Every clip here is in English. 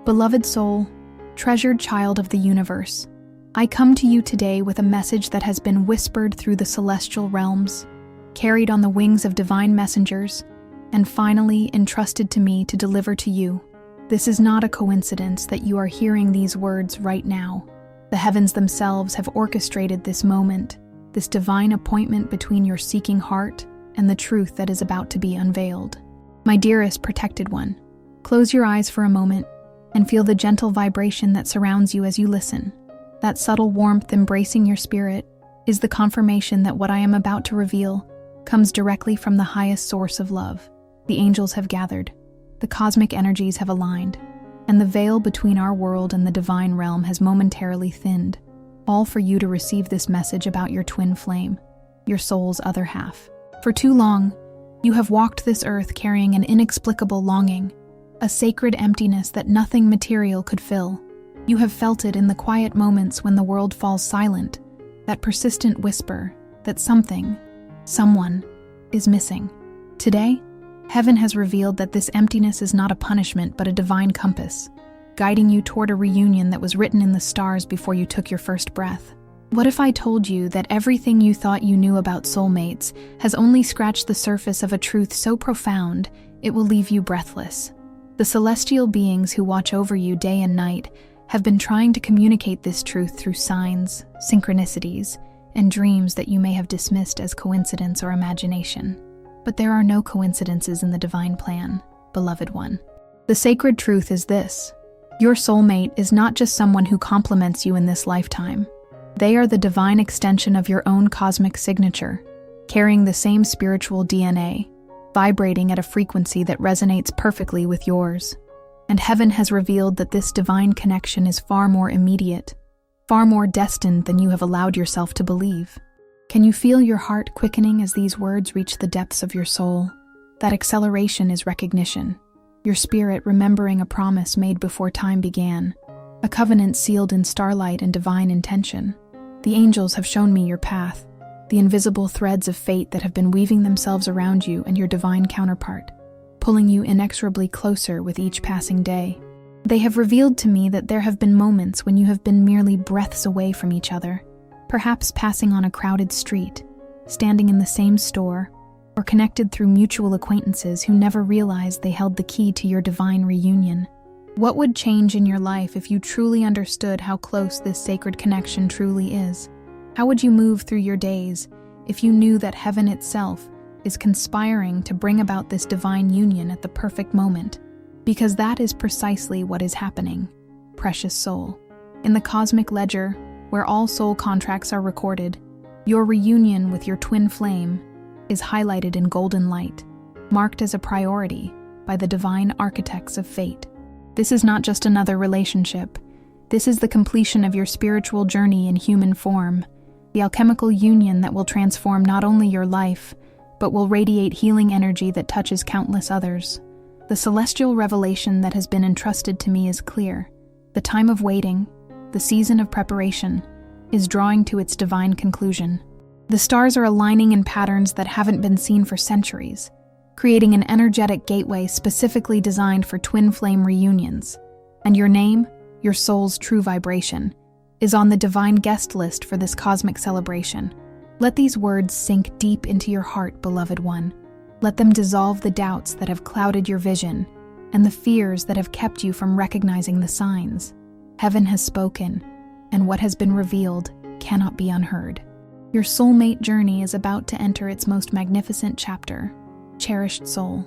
Beloved soul, treasured child of the universe, I come to you today with a message that has been whispered through the celestial realms, carried on the wings of divine messengers, and finally entrusted to me to deliver to you. This is not a coincidence that you are hearing these words right now. The heavens themselves have orchestrated this moment, this divine appointment between your seeking heart and the truth that is about to be unveiled. My dearest protected one, close your eyes for a moment and feel the gentle vibration that surrounds you as you listen. That subtle warmth embracing your spirit is the confirmation that what I am about to reveal comes directly from the highest source of love. The angels have gathered, the cosmic energies have aligned, and the veil between our world and the divine realm has momentarily thinned, all for you to receive this message about your twin flame, your soul's other half. For too long, you have walked this earth carrying an inexplicable longing, a sacred emptiness that nothing material could fill. You have felt it in the quiet moments when the world falls silent, that persistent whisper that something, someone, is missing. Today, heaven has revealed that this emptiness is not a punishment but a divine compass, guiding you toward a reunion that was written in the stars before you took your first breath. What if I told you that everything you thought you knew about soulmates has only scratched the surface of a truth so profound it will leave you breathless? The celestial beings who watch over you day and night have been trying to communicate this truth through signs, synchronicities, and dreams that you may have dismissed as coincidence or imagination. But there are no coincidences in the divine plan, beloved one. The sacred truth is this: your soulmate is not just someone who complements you in this lifetime. They are the divine extension of your own cosmic signature, carrying the same spiritual DNA, vibrating at a frequency that resonates perfectly with yours. And heaven has revealed that this divine connection is far more immediate, far more destined than you have allowed yourself to believe. Can you feel your heart quickening as these words reach the depths of your soul? That acceleration is recognition, your spirit remembering a promise made before time began, a covenant sealed in starlight and divine intention. The angels have shown me your path, the invisible threads of fate that have been weaving themselves around you and your divine counterpart, pulling you inexorably closer with each passing day. They have revealed to me that there have been moments when you have been merely breaths away from each other, perhaps passing on a crowded street, standing in the same store, or connected through mutual acquaintances who never realized they held the key to your divine reunion. What would change in your life if you truly understood how close this sacred connection truly is? How would you move through your days if you knew that heaven itself is conspiring to bring about this divine union at the perfect moment? Because that is precisely what is happening, precious soul. In the cosmic ledger, where all soul contracts are recorded, your reunion with your twin flame is highlighted in golden light, marked as a priority by the divine architects of fate. This is not just another relationship. This is the completion of your spiritual journey in human form, the alchemical union that will transform not only your life, but will radiate healing energy that touches countless others. The celestial revelation that has been entrusted to me is clear. The time of waiting, the season of preparation, is drawing to its divine conclusion. The stars are aligning in patterns that haven't been seen for centuries, creating an energetic gateway specifically designed for twin flame reunions. And your name, your soul's true vibration, is on the divine guest list for this cosmic celebration. Let these words sink deep into your heart, beloved one. Let them dissolve the doubts that have clouded your vision and the fears that have kept you from recognizing the signs. Heaven has spoken, and what has been revealed cannot be unheard. Your soulmate journey is about to enter its most magnificent chapter. Cherished soul,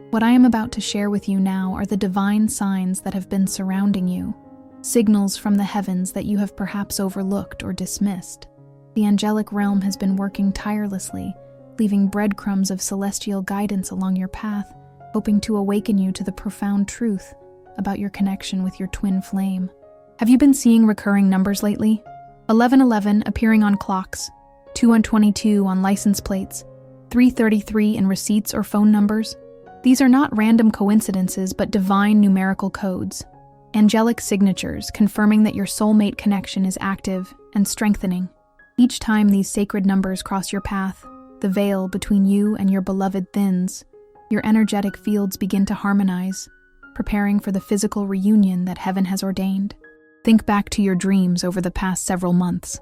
what I am about to share with you now are the divine signs that have been surrounding you, signals from the heavens that you have perhaps overlooked or dismissed. The angelic realm has been working tirelessly, leaving breadcrumbs of celestial guidance along your path, hoping to awaken you to the profound truth about your connection with your twin flame. Have you been seeing recurring numbers lately? 1111 appearing on clocks, 2122 on license plates, 333 in receipts or phone numbers? These are not random coincidences but divine numerical codes, angelic signatures confirming that your soulmate connection is active and strengthening. Each time these sacred numbers cross your path, the veil between you and your beloved thins, your energetic fields begin to harmonize, preparing for the physical reunion that heaven has ordained. Think back to your dreams over the past several months.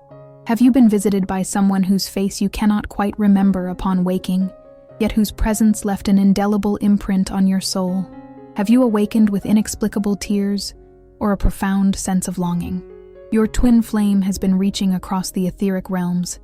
Have you been visited by someone whose face you cannot quite remember upon waking, yet whose presence left an indelible imprint on your soul? Have you awakened with inexplicable tears or a profound sense of longing? Your twin flame has been reaching across the etheric realms,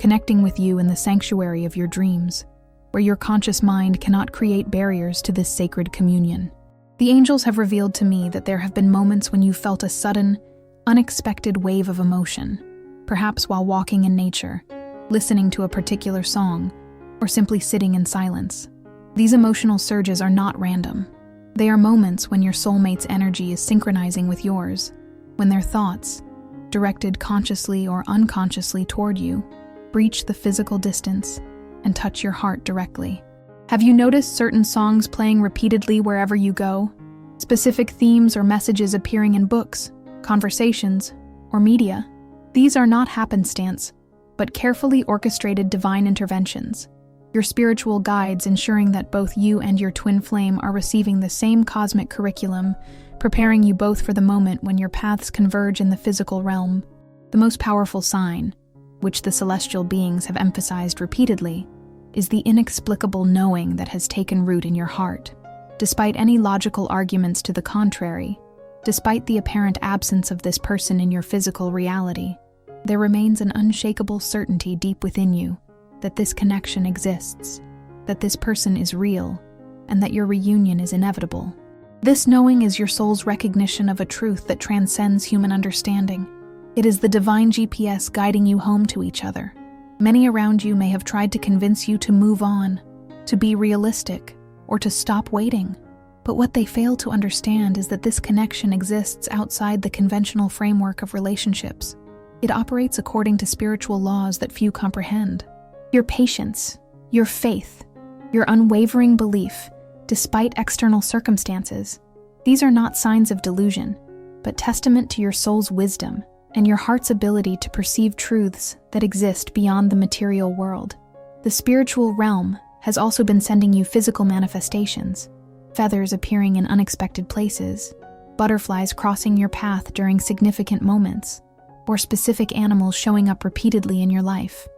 connecting with you in the sanctuary of your dreams, where your conscious mind cannot create barriers to this sacred communion. The angels have revealed to me that there have been moments when you felt a sudden, unexpected wave of emotion, perhaps while walking in nature, listening to a particular song, or simply sitting in silence. These emotional surges are not random. They are moments when your soulmate's energy is synchronizing with yours, when their thoughts, directed consciously or unconsciously toward you, breach the physical distance and touch your heart directly. Have you noticed certain songs playing repeatedly wherever you go? Specific themes or messages appearing in books, conversations, or media? These are not happenstance, but carefully orchestrated divine interventions. Your spiritual guides ensuring that both you and your twin flame are receiving the same cosmic curriculum, preparing you both for the moment when your paths converge in the physical realm. The most powerful sign, which the celestial beings have emphasized repeatedly, is the inexplicable knowing that has taken root in your heart. Despite any logical arguments to the contrary, despite the apparent absence of this person in your physical reality, there remains an unshakable certainty deep within you that this connection exists, that this person is real, and that your reunion is inevitable. This knowing is your soul's recognition of a truth that transcends human understanding. It is the divine GPS guiding you home to each other. Many around you may have tried to convince you to move on, to be realistic, or to stop waiting. But what they fail to understand is that this connection exists outside the conventional framework of relationships. It operates according to spiritual laws that few comprehend. Your patience, your faith, your unwavering belief, despite external circumstances, these are not signs of delusion, but testament to your soul's wisdom and your heart's ability to perceive truths that exist beyond the material world. The spiritual realm has also been sending you physical manifestations, feathers appearing in unexpected places, butterflies crossing your path during significant moments, or specific animals showing up repeatedly in your life.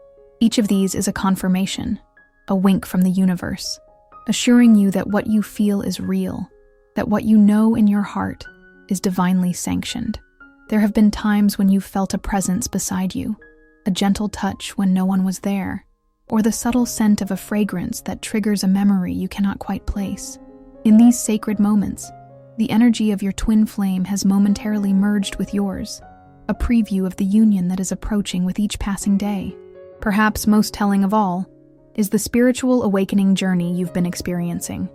Each of these is a confirmation, a wink from the universe, assuring you that what you feel is real, that what you know in your heart is divinely sanctioned. There have been times when you've felt a presence beside you, a gentle touch when no one was there, or the subtle scent of a fragrance that triggers a memory you cannot quite place. In these sacred moments, the energy of your twin flame has momentarily merged with yours, a preview of the union that is approaching with each passing day. Perhaps most telling of all is the spiritual awakening journey you've been experiencing.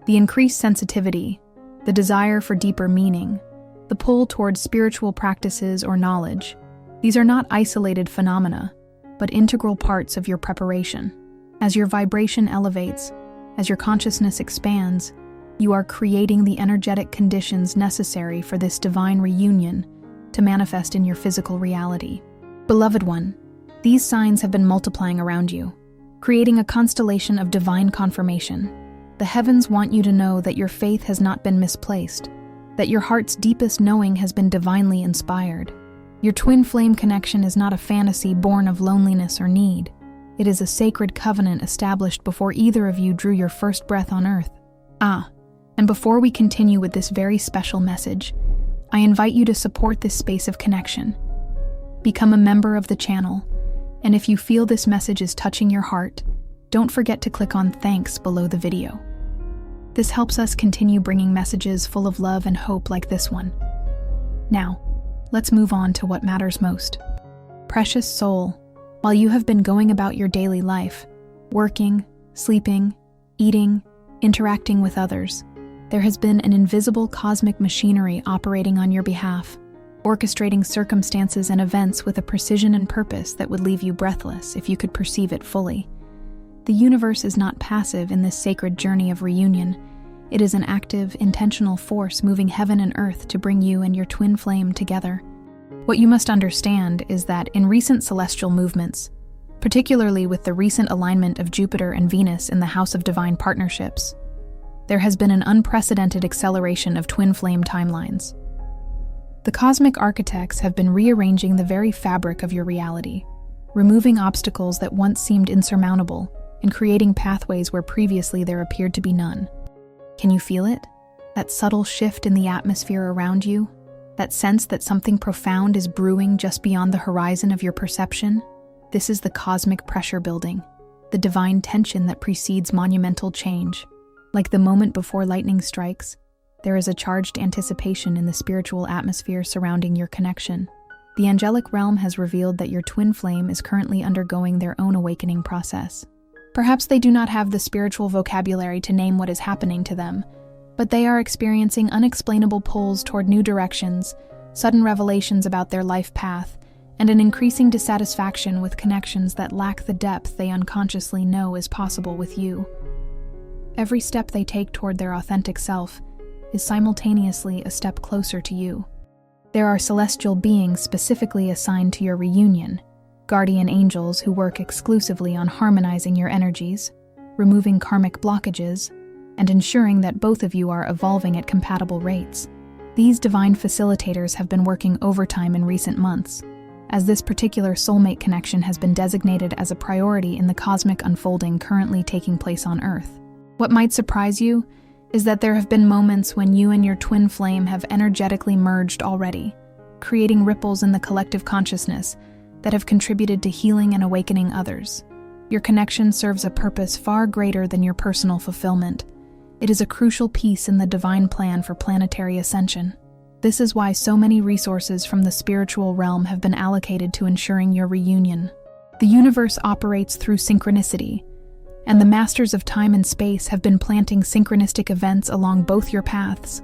The increased sensitivity, the desire for deeper meaning, the pull towards spiritual practices or knowledge. These are not isolated phenomena, but integral parts of your preparation. As your vibration elevates, as your consciousness expands, you are creating the energetic conditions necessary for this divine reunion to manifest in your physical reality. Beloved one, these signs have been multiplying around you, creating a constellation of divine confirmation. The heavens want you to know that your faith has not been misplaced, that your heart's deepest knowing has been divinely inspired. Your twin flame connection is not a fantasy born of loneliness or need. It is a sacred covenant established before either of you drew your first breath on earth. And before we continue with this very special message, I invite you to support this space of connection. Become a member of the channel, and if you feel this message is touching your heart, don't forget to click on thanks below the video. This helps us continue bringing messages full of love and hope like this one. Now, let's move on to what matters most. Precious soul, while you have been going about your daily life, working, sleeping, eating, interacting with others, there has been an invisible cosmic machinery operating on your behalf, orchestrating circumstances and events with a precision and purpose that would leave you breathless if you could perceive it fully. The universe is not passive in this sacred journey of reunion. It is an active, intentional force moving heaven and earth to bring you and your twin flame together. What you must understand is that in recent celestial movements, particularly with the recent alignment of Jupiter and Venus in the House of Divine Partnerships, there has been an unprecedented acceleration of twin flame timelines. The cosmic architects have been rearranging the very fabric of your reality, removing obstacles that once seemed insurmountable and creating pathways where previously there appeared to be none. Can you feel it? That subtle shift in the atmosphere around you? That sense that something profound is brewing just beyond the horizon of your perception? This is the cosmic pressure building, the divine tension that precedes monumental change. Like the moment before lightning strikes, there is a charged anticipation in the spiritual atmosphere surrounding your connection. The angelic realm has revealed that your twin flame is currently undergoing their own awakening process. Perhaps they do not have the spiritual vocabulary to name what is happening to them, but they are experiencing unexplainable pulls toward new directions, sudden revelations about their life path, and an increasing dissatisfaction with connections that lack the depth they unconsciously know is possible with you. Every step they take toward their authentic self is simultaneously a step closer to you. There are celestial beings specifically assigned to your reunion, guardian angels who work exclusively on harmonizing your energies, removing karmic blockages, and ensuring that both of you are evolving at compatible rates. These divine facilitators have been working overtime in recent months, as this particular soulmate connection has been designated as a priority in the cosmic unfolding currently taking place on Earth. What might surprise you is that there have been moments when you and your twin flame have energetically merged already, creating ripples in the collective consciousness that have contributed to healing and awakening others. Your connection serves a purpose far greater than your personal fulfillment. It is a crucial piece in the divine plan for planetary ascension. This is why so many resources from the spiritual realm have been allocated to ensuring your reunion. The universe operates through synchronicity, and the masters of time and space have been planting synchronistic events along both your paths.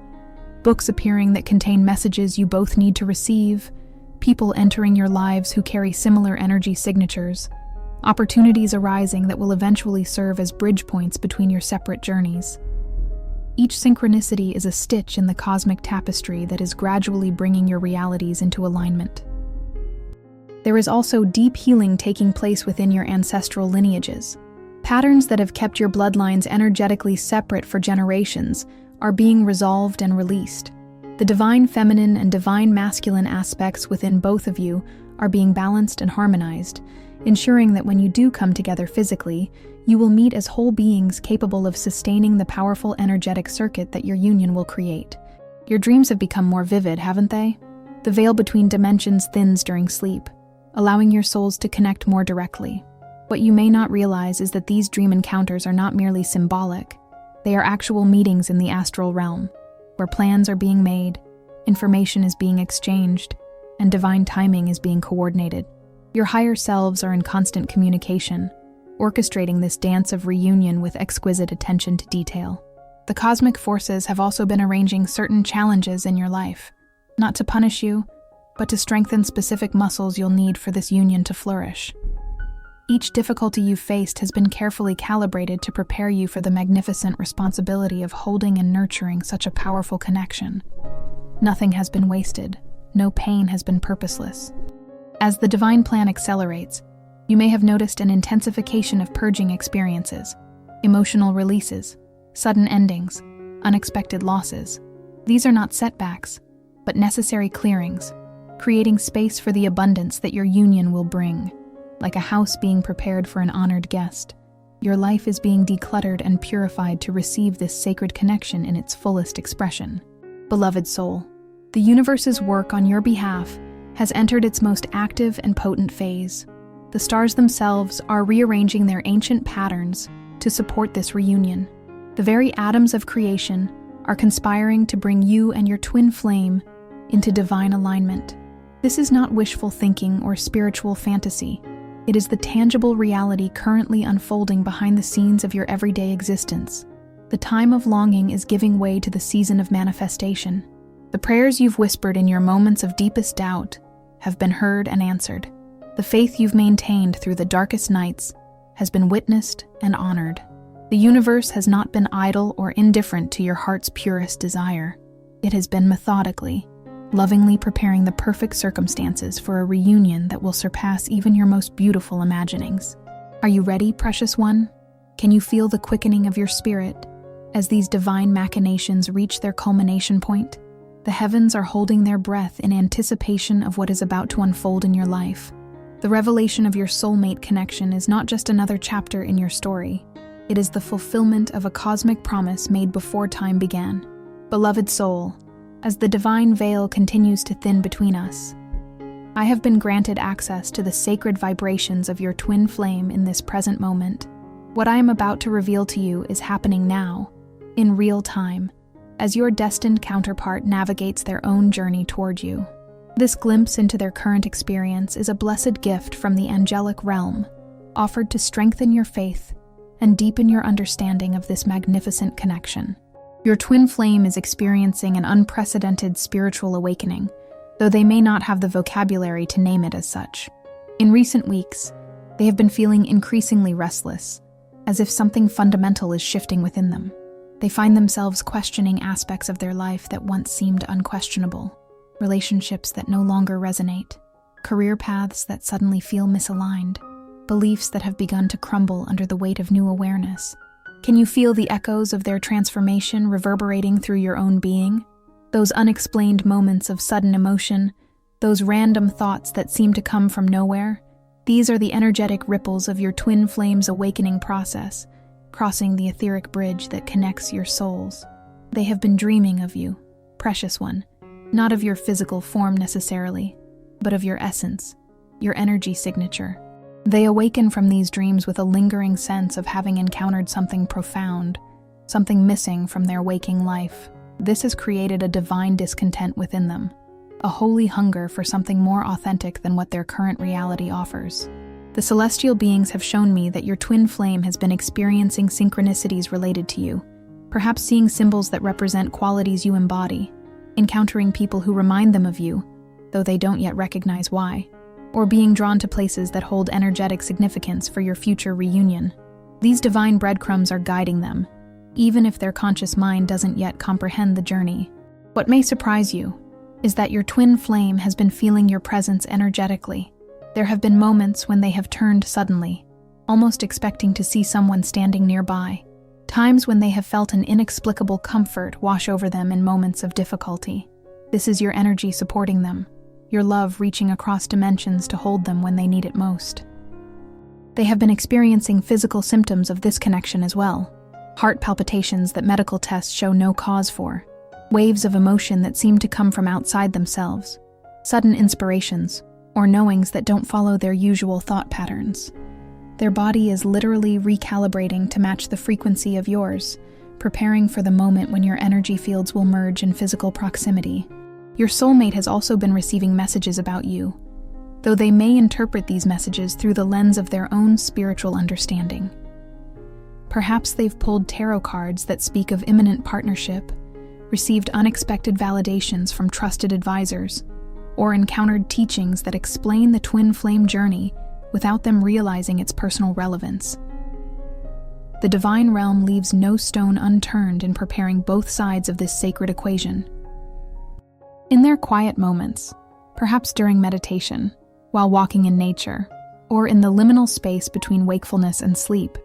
Books appearing that contain messages you both need to receive, people entering your lives who carry similar energy signatures, opportunities arising that will eventually serve as bridge points between your separate journeys. Each synchronicity is a stitch in the cosmic tapestry that is gradually bringing your realities into alignment. There is also deep healing taking place within your ancestral lineages. Patterns that have kept your bloodlines energetically separate for generations are being resolved and released. The divine feminine and divine masculine aspects within both of you are being balanced and harmonized, ensuring that when you do come together physically, you will meet as whole beings capable of sustaining the powerful energetic circuit that your union will create. Your dreams have become more vivid, haven't they? The veil between dimensions thins during sleep, allowing your souls to connect more directly. What you may not realize is that these dream encounters are not merely symbolic. They are actual meetings in the astral realm, where plans are being made, information is being exchanged, and divine timing is being coordinated. Your higher selves are in constant communication, orchestrating this dance of reunion with exquisite attention to detail. The cosmic forces have also been arranging certain challenges in your life, not to punish you, but to strengthen specific muscles you'll need for this union to flourish. Each difficulty you've faced has been carefully calibrated to prepare you for the magnificent responsibility of holding and nurturing such a powerful connection. Nothing has been wasted, no pain has been purposeless. As the divine plan accelerates, you may have noticed an intensification of purging experiences, emotional releases, sudden endings, unexpected losses. These are not setbacks, but necessary clearings, creating space for the abundance that your union will bring. Like a house being prepared for an honored guest, your life is being decluttered and purified to receive this sacred connection in its fullest expression. Beloved soul, the universe's work on your behalf has entered its most active and potent phase. The stars themselves are rearranging their ancient patterns to support this reunion. The very atoms of creation are conspiring to bring you and your twin flame into divine alignment. This is not wishful thinking or spiritual fantasy. It is the tangible reality currently unfolding behind the scenes of your everyday existence. The time of longing is giving way to the season of manifestation. The prayers you've whispered in your moments of deepest doubt have been heard and answered. The faith you've maintained through the darkest nights has been witnessed and honored. The universe has not been idle or indifferent to your heart's purest desire. It has been methodically, lovingly preparing the perfect circumstances for a reunion that will surpass even your most beautiful imaginings. Are you ready, precious one? Can you feel the quickening of your spirit, As these divine machinations reach their culmination point, the heavens are holding their breath in anticipation of what is about to unfold in your life. The revelation of your soulmate connection is not just another chapter in your story. It is the fulfillment of a cosmic promise made before time began. Beloved soul, as the divine veil continues to thin between us, I have been granted access to the sacred vibrations of your twin flame in this present moment. What I am about to reveal to you is happening now, in real time, as your destined counterpart navigates their own journey toward you. This glimpse into their current experience is a blessed gift from the angelic realm, offered to strengthen your faith and deepen your understanding of this magnificent connection. Your twin flame is experiencing an unprecedented spiritual awakening, though they may not have the vocabulary to name it as such. In recent weeks, they have been feeling increasingly restless, as if something fundamental is shifting within them. They find themselves questioning aspects of their life that once seemed unquestionable, relationships that no longer resonate, career paths that suddenly feel misaligned, beliefs that have begun to crumble under the weight of new awareness. Can you feel the echoes of their transformation reverberating through your own being? Those unexplained moments of sudden emotion, those random thoughts that seem to come from nowhere, these are the energetic ripples of your twin flame's awakening process, crossing the etheric bridge that connects your souls. They have been dreaming of you, precious one, not of your physical form necessarily, but of your essence, your energy signature. They awaken from these dreams with a lingering sense of having encountered something profound, something missing from their waking life. This has created a divine discontent within them, a holy hunger for something more authentic than what their current reality offers. The celestial beings have shown me that your twin flame has been experiencing synchronicities related to you, perhaps seeing symbols that represent qualities you embody, encountering people who remind them of you, though they don't yet recognize why, or being drawn to places that hold energetic significance for your future reunion. These divine breadcrumbs are guiding them, even if their conscious mind doesn't yet comprehend the journey. What may surprise you is that your twin flame has been feeling your presence energetically. There have been moments when they have turned suddenly, almost expecting to see someone standing nearby. Times when they have felt an inexplicable comfort wash over them in moments of difficulty. This is your energy supporting them, your love reaching across dimensions to hold them when they need it most. They have been experiencing physical symptoms of this connection as well. Heart palpitations that medical tests show no cause for. Waves of emotion that seem to come from outside themselves. Sudden inspirations, or knowings that don't follow their usual thought patterns. Their body is literally recalibrating to match the frequency of yours, preparing for the moment when your energy fields will merge in physical proximity. Your soulmate has also been receiving messages about you, though they may interpret these messages through the lens of their own spiritual understanding. Perhaps they've pulled tarot cards that speak of imminent partnership, received unexpected validations from trusted advisors, or encountered teachings that explain the twin flame journey without them realizing its personal relevance. The divine realm leaves no stone unturned in preparing both sides of this sacred equation. In their quiet moments, perhaps during meditation, while walking in nature, or in the liminal space between wakefulness and sleep,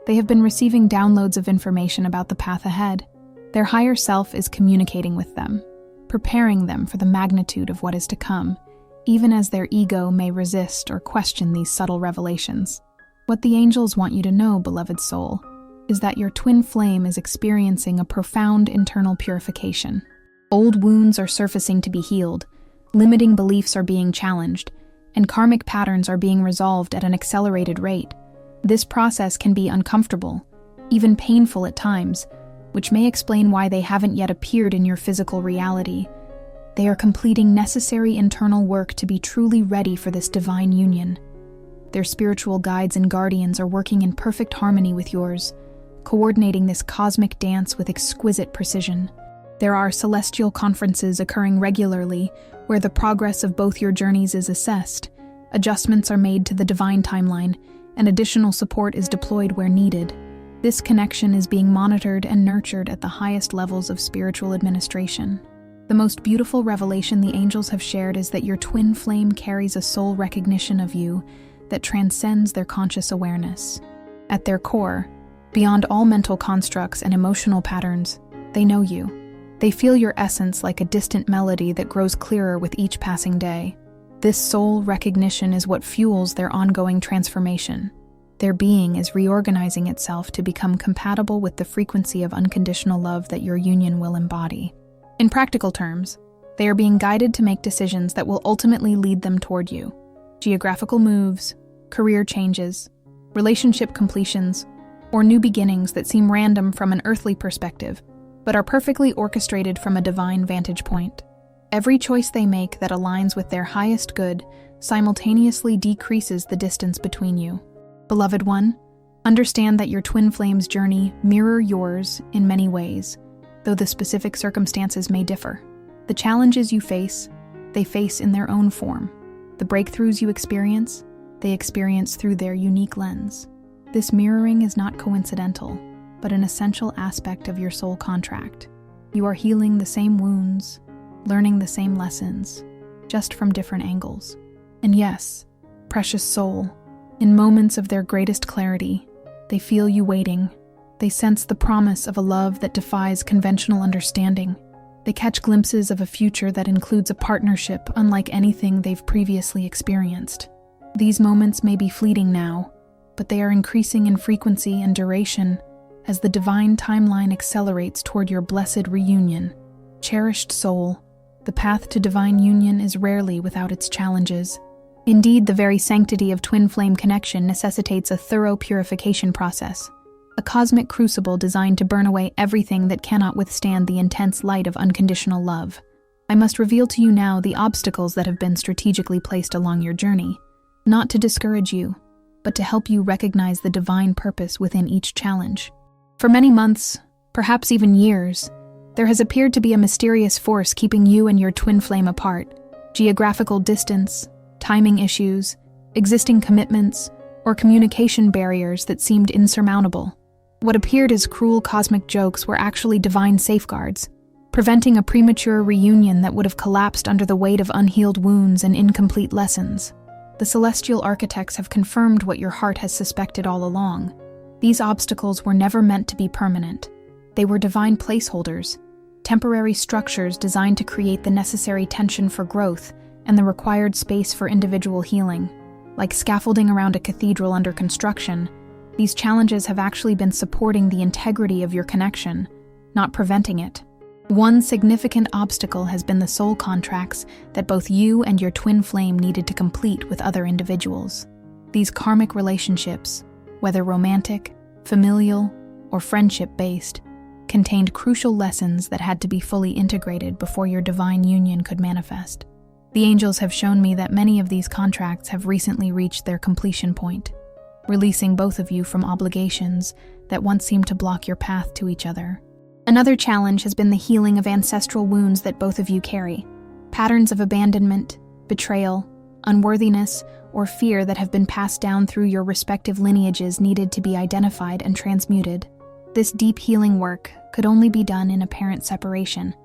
they have been receiving downloads of information about the path ahead. Their higher self is communicating with them, preparing them for the magnitude of what is to come, even as their ego may resist or question these subtle revelations. What the angels want you to know, beloved soul, is that your twin flame is experiencing a profound internal purification. Old wounds are surfacing to be healed, limiting beliefs are being challenged, and karmic patterns are being resolved at an accelerated rate. This process can be uncomfortable, even painful at times, which may explain why they haven't yet appeared in your physical reality. They are completing necessary internal work to be truly ready for this divine union. Their spiritual guides and guardians are working in perfect harmony with yours, coordinating this cosmic dance with exquisite precision. There are celestial conferences occurring regularly where the progress of both your journeys is assessed, adjustments are made to the divine timeline, and additional support is deployed where needed. This connection is being monitored and nurtured at the highest levels of spiritual administration. The most beautiful revelation the angels have shared is that your twin flame carries a soul recognition of you that transcends their conscious awareness. At their core, Beyond all mental constructs and emotional patterns, they know you. They feel your essence like a distant melody that grows clearer with each passing day. This soul recognition is what fuels their ongoing transformation. Their being is reorganizing itself to become compatible with the frequency of unconditional love that your union will embody. In practical terms, they are being guided to make decisions that will ultimately lead them toward you. Geographical moves, career changes, relationship completions, or new beginnings that seem random from an earthly perspective, but are perfectly orchestrated from a divine vantage point. Every choice they make that aligns with their highest good simultaneously decreases the distance between you. Beloved one, understand that your twin flame's journey mirror yours in many ways, though the specific circumstances may differ. The challenges you face, they face in their own form. The breakthroughs you experience, they experience through their unique lens. This mirroring is not coincidental, but an essential aspect of your soul contract. You are healing the same wounds, learning the same lessons, just from different angles. And yes, precious soul, in moments of their greatest clarity, they feel you waiting. They sense the promise of a love that defies conventional understanding. They catch glimpses of a future that includes a partnership unlike anything they've previously experienced. These moments may be fleeting now, but they are increasing in frequency and duration as the divine timeline accelerates toward your blessed reunion. Cherished soul, the path to divine union is rarely without its challenges. Indeed, the very sanctity of twin flame connection necessitates a thorough purification process, a cosmic crucible designed to burn away everything that cannot withstand the intense light of unconditional love. I must reveal to you now the obstacles that have been strategically placed along your journey, not to discourage you, but to help you recognize the divine purpose within each challenge. For many months, perhaps even years, there has appeared to be a mysterious force keeping you and your twin flame apart. Geographical distance, timing issues, existing commitments, or communication barriers that seemed insurmountable. What appeared as cruel cosmic jokes were actually divine safeguards, preventing a premature reunion that would have collapsed under the weight of unhealed wounds and incomplete lessons. The celestial architects have confirmed what your heart has suspected all along. These obstacles were never meant to be permanent. They were divine placeholders, temporary structures designed to create the necessary tension for growth and the required space for individual healing. Like scaffolding around a cathedral under construction, these challenges have actually been supporting the integrity of your connection, not preventing it. One significant obstacle has been the soul contracts that both you and your twin flame needed to complete with other individuals. These karmic relationships, whether romantic, familial, or friendship-based, contained crucial lessons that had to be fully integrated before your divine union could manifest. The angels have shown me that many of these contracts have recently reached their completion point, releasing both of you from obligations that once seemed to block your path to each other. Another challenge has been the healing of ancestral wounds that both of you carry. Patterns of abandonment, betrayal, unworthiness, or fear that have been passed down through your respective lineages needed to be identified and transmuted. This deep healing work could only be done in apparent separation,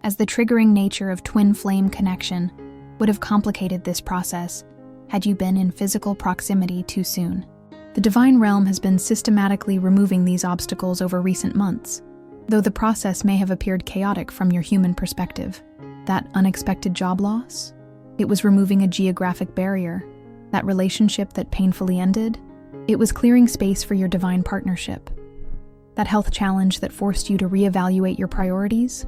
as the triggering nature of twin flame connection would have complicated this process had you been in physical proximity too soon. The divine realm has been systematically removing these obstacles over recent months, though the process may have appeared chaotic from your human perspective. That unexpected job loss? It was removing a geographic barrier. That relationship that painfully ended? It was clearing space for your divine partnership. That health challenge that forced you to reevaluate your priorities?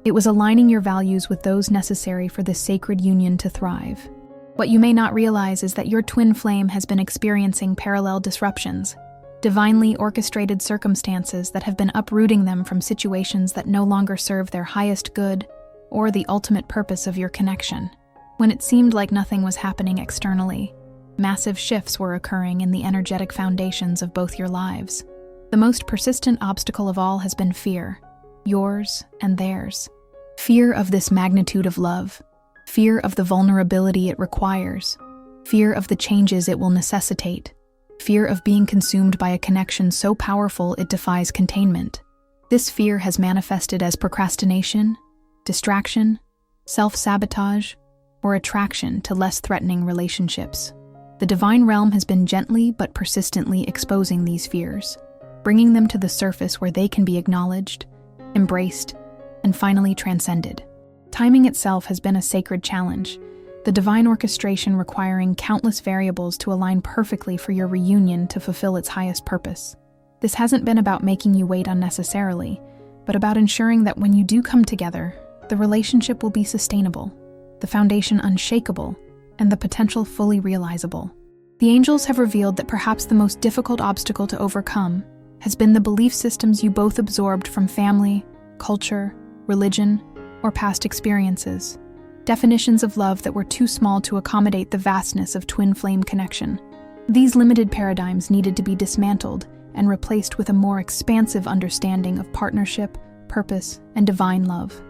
It was aligning your values with those necessary for this sacred union to thrive. What you may not realize is that your twin flame has been experiencing parallel disruptions, divinely orchestrated circumstances that have been uprooting them from situations that no longer serve their highest good or the ultimate purpose of your connection. When it seemed like nothing was happening externally, massive shifts were occurring in the energetic foundations of both your lives. The most persistent obstacle of all has been fear, yours and theirs. Fear of this magnitude of love, fear of the vulnerability it requires, fear of the changes it will necessitate, fear of being consumed by a connection so powerful it defies containment. This fear has manifested as procrastination, distraction, self-sabotage, or attraction to less threatening relationships. The divine realm has been gently but persistently exposing these fears. bringing them to the surface where they can be acknowledged, embraced, and finally transcended. Timing itself has been a sacred challenge, the divine orchestration requiring countless variables to align perfectly for your reunion to fulfill its highest purpose. This hasn't been about making you wait unnecessarily, but about ensuring that when you do come together, the relationship will be sustainable, the foundation unshakable, and the potential fully realizable. The angels have revealed that perhaps the most difficult obstacle to overcome has been the belief systems you both absorbed from family, culture, religion, or past experiences. Definitions of love that were too small to accommodate the vastness of twin flame connection. These limited paradigms needed to be dismantled and replaced with a more expansive understanding of partnership, purpose, and divine love.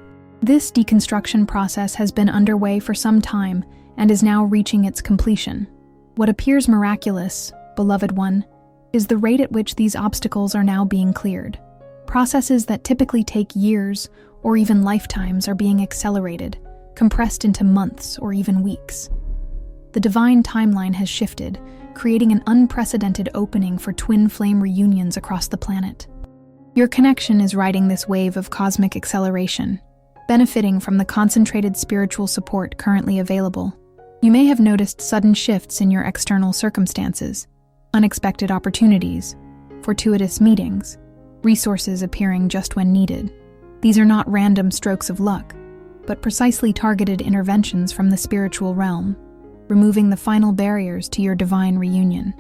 This deconstruction process has been underway for some time and is now reaching its completion. What appears miraculous, beloved one, is the rate at which these obstacles are now being cleared. Processes that typically take years or even lifetimes are being accelerated, compressed into months or even weeks. The divine timeline has shifted, creating an unprecedented opening for twin flame reunions across the planet. Your connection is riding this wave of cosmic acceleration, benefiting from the concentrated spiritual support currently available. You may have noticed sudden shifts in your external circumstances, unexpected opportunities, fortuitous meetings, resources appearing just when needed. These are not random strokes of luck, but precisely targeted interventions from the spiritual realm, removing the final barriers to your divine reunion.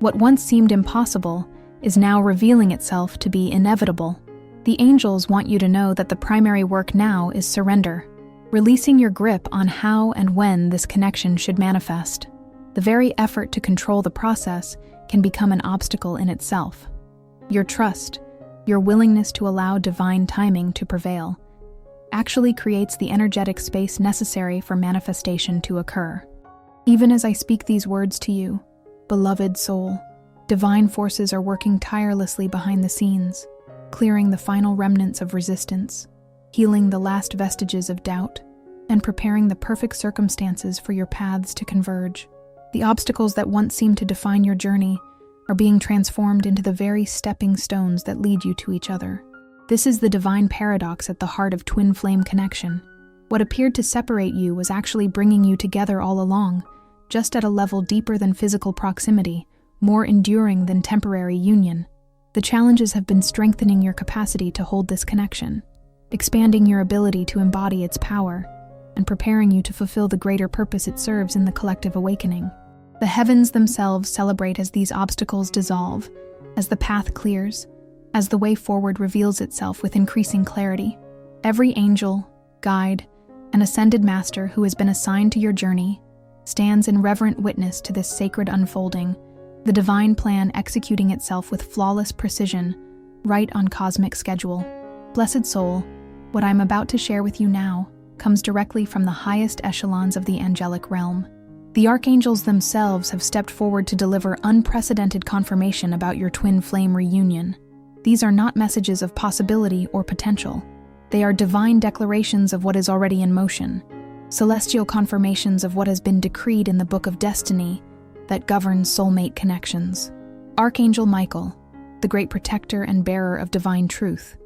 What once seemed impossible is now revealing itself to be inevitable. The angels want you to know that the primary work now is surrender, releasing your grip on how and when this connection should manifest. The very effort to control the process can become an obstacle in itself. Your trust, your willingness to allow divine timing to prevail, actually creates the energetic space necessary for manifestation to occur. Even as I speak these words to you, beloved soul, divine forces are working tirelessly behind the scenes, clearing the final remnants of resistance, healing the last vestiges of doubt, and preparing the perfect circumstances for your paths to converge. The obstacles that once seemed to define your journey are being transformed into the very stepping stones that lead you to each other. This is the divine paradox at the heart of twin flame connection. What appeared to separate you was actually bringing you together all along, just at a level deeper than physical proximity, more enduring than temporary union. The challenges have been strengthening your capacity to hold this connection, expanding your ability to embody its power, and preparing you to fulfill the greater purpose it serves in the collective awakening. The heavens themselves celebrate as these obstacles dissolve, as the path clears, as the way forward reveals itself with increasing clarity. Every angel, guide, and ascended master who has been assigned to your journey stands in reverent witness to this sacred unfolding, the divine plan executing itself with flawless precision, right on cosmic schedule. Blessed soul, what I'm about to share with you now comes directly from the highest echelons of the angelic realm. The archangels themselves have stepped forward to deliver unprecedented confirmation about your twin flame reunion. These are not messages of possibility or potential. They are divine declarations of what is already in motion, celestial confirmations of what has been decreed in the book of destiny that governs soulmate connections. Archangel Michael, the great protector and bearer of divine truth,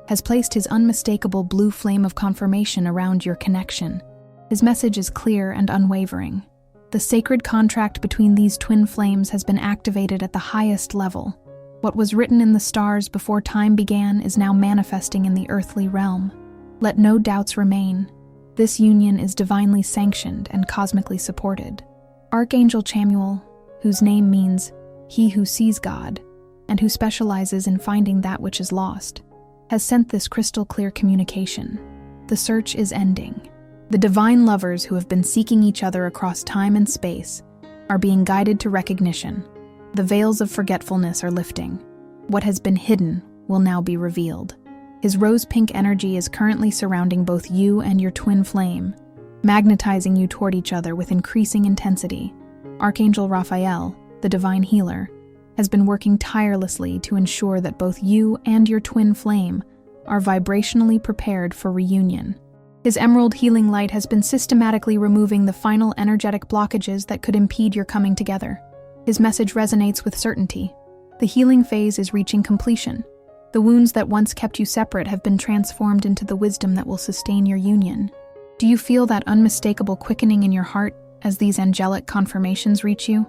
has placed his unmistakable blue flame of confirmation around your connection. His message is clear and unwavering. The sacred contract between these twin flames has been activated at the highest level. What was written in the stars before time began is now manifesting in the earthly realm. Let no doubts remain. This union is divinely sanctioned and cosmically supported. Archangel Chamuel, whose name means "he who sees God," and who specializes in finding that which is lost, has sent this crystal-clear communication. The search is ending. The divine lovers who have been seeking each other across time and space are being guided to recognition. The veils of forgetfulness are lifting. What has been hidden will now be revealed. His rose-pink energy is currently surrounding both you and your twin flame, magnetizing you toward each other with increasing intensity. Archangel Raphael, the divine healer, has been working tirelessly to ensure that both you and your twin flame are vibrationally prepared for reunion. His emerald healing light has been systematically removing the final energetic blockages that could impede your coming together. His message resonates with certainty. The healing phase is reaching completion. The wounds that once kept you separate have been transformed into the wisdom that will sustain your union. Do you feel that unmistakable quickening in your heart as these angelic confirmations reach you?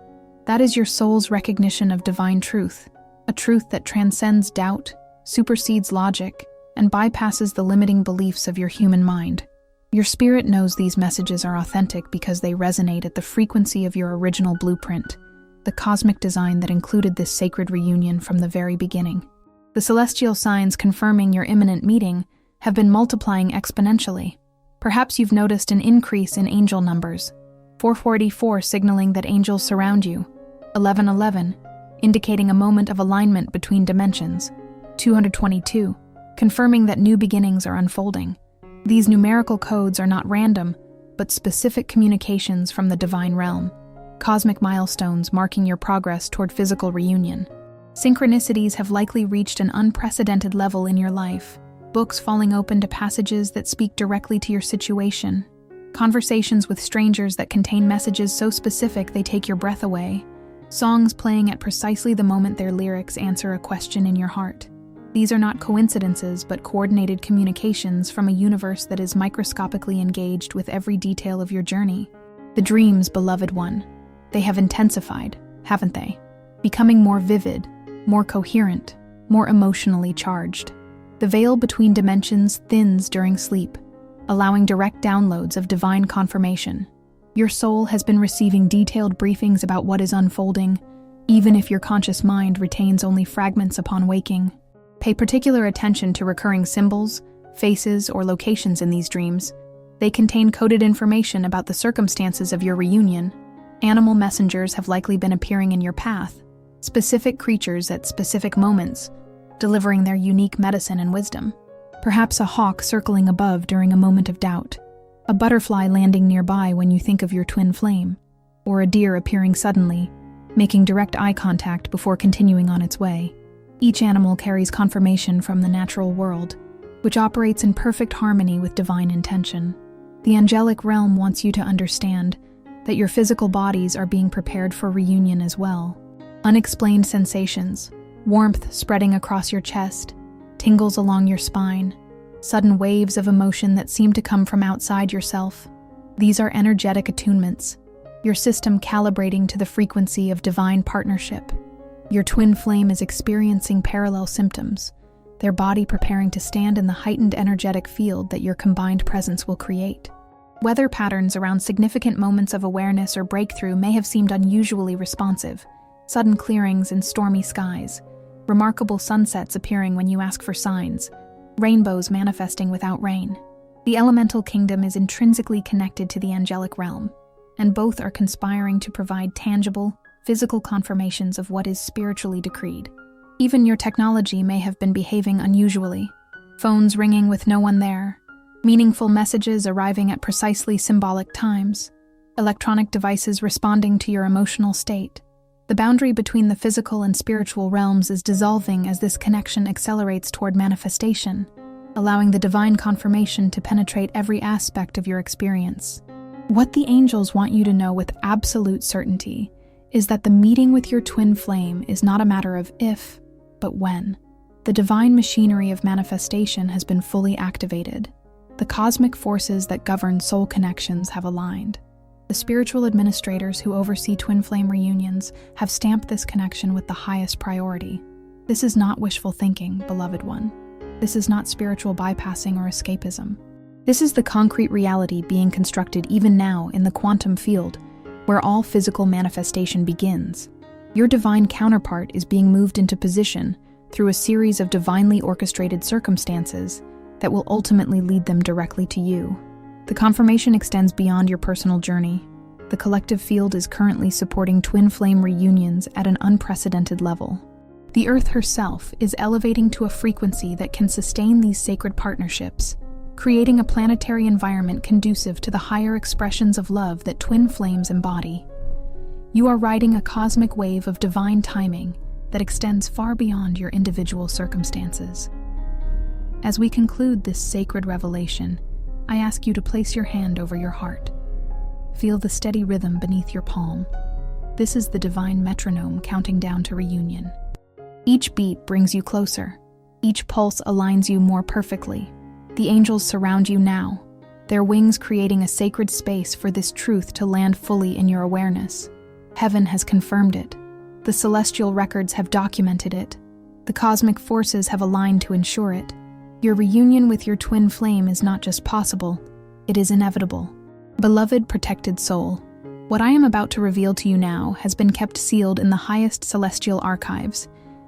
That is your soul's recognition of divine truth, a truth that transcends doubt, supersedes logic, and bypasses the limiting beliefs of your human mind. Your spirit knows these messages are authentic because they resonate at the frequency of your original blueprint, the cosmic design that included this sacred reunion from the very beginning. The celestial signs confirming your imminent meeting have been multiplying exponentially. Perhaps you've noticed an increase in angel numbers. 444 signaling that angels surround you. 1111 indicating a moment of alignment between dimensions. 222 confirming that new beginnings are unfolding. These numerical codes are not random, but specific communications from the divine realm. Cosmic milestones marking your progress toward physical reunion. Synchronicities have likely reached an unprecedented level in your life. Books falling open to passages that speak directly to your situation. Conversations with strangers that contain messages so specific they take your breath away. Songs playing at precisely the moment their lyrics answer a question in your heart. These are not coincidences, but coordinated communications from a universe that is microscopically engaged with every detail of your journey. The dreams, beloved one. They have intensified, haven't they? Becoming more vivid, more coherent, more emotionally charged. The veil between dimensions thins during sleep, allowing direct downloads of divine confirmation. Your soul has been receiving detailed briefings about what is unfolding, even if your conscious mind retains only fragments upon waking. Pay particular attention to recurring symbols, faces, or locations in these dreams. They contain coded information about the circumstances of your reunion. Animal messengers have likely been appearing in your path, specific creatures at specific moments, delivering their unique medicine and wisdom. Perhaps a hawk circling above during a moment of doubt, a butterfly landing nearby when you think of your twin flame, or a deer appearing suddenly, making direct eye contact before continuing on its way. Each animal carries confirmation from the natural world, which operates in perfect harmony with divine intention. The angelic realm wants you to understand that your physical bodies are being prepared for reunion as well. Unexplained sensations, warmth spreading across your chest, tingles along your spine, sudden waves of emotion that seem to come from outside yourself. These are energetic attunements, your system calibrating to the frequency of divine partnership. Your twin flame is experiencing parallel symptoms, their body preparing to stand in the heightened energetic field that your combined presence will create. Weather patterns around significant moments of awareness or breakthrough may have seemed unusually responsive. Sudden clearings in stormy skies, remarkable sunsets appearing when you ask for signs, rainbows manifesting without rain. The elemental kingdom is intrinsically connected to the angelic realm, and both are conspiring to provide tangible, physical confirmations of what is spiritually decreed. Even your technology may have been behaving unusually. Phones ringing with no one there, meaningful messages arriving at precisely symbolic times, electronic devices responding to your emotional state. The boundary between the physical and spiritual realms is dissolving as this connection accelerates toward manifestation, allowing the divine confirmation to penetrate every aspect of your experience. What the angels want you to know with absolute certainty is that the meeting with your twin flame is not a matter of if, but when. The divine machinery of manifestation has been fully activated. The cosmic forces that govern soul connections have aligned. The spiritual administrators who oversee twin flame reunions have stamped this connection with the highest priority. This is not wishful thinking, beloved one. This is not spiritual bypassing or escapism. This is the concrete reality being constructed even now in the quantum field, where all physical manifestation begins. Your divine counterpart is being moved into position through a series of divinely orchestrated circumstances that will ultimately lead them directly to you. The confirmation extends beyond your personal journey. The collective field is currently supporting twin flame reunions at an unprecedented level. The Earth herself is elevating to a frequency that can sustain these sacred partnerships, creating a planetary environment conducive to the higher expressions of love that twin flames embody. You are riding a cosmic wave of divine timing that extends far beyond your individual circumstances. As we conclude this sacred revelation, I ask you to place your hand over your heart. Feel the steady rhythm beneath your palm. This is the divine metronome counting down to reunion. Each beat brings you closer. Each pulse aligns you more perfectly. The angels surround you now, their wings creating a sacred space for this truth to land fully in your awareness. Heaven has confirmed it. The celestial records have documented it. The cosmic forces have aligned to ensure it. Your reunion with your twin flame is not just possible, it is inevitable. Beloved protected soul, what I am about to reveal to you now has been kept sealed in the highest celestial archives,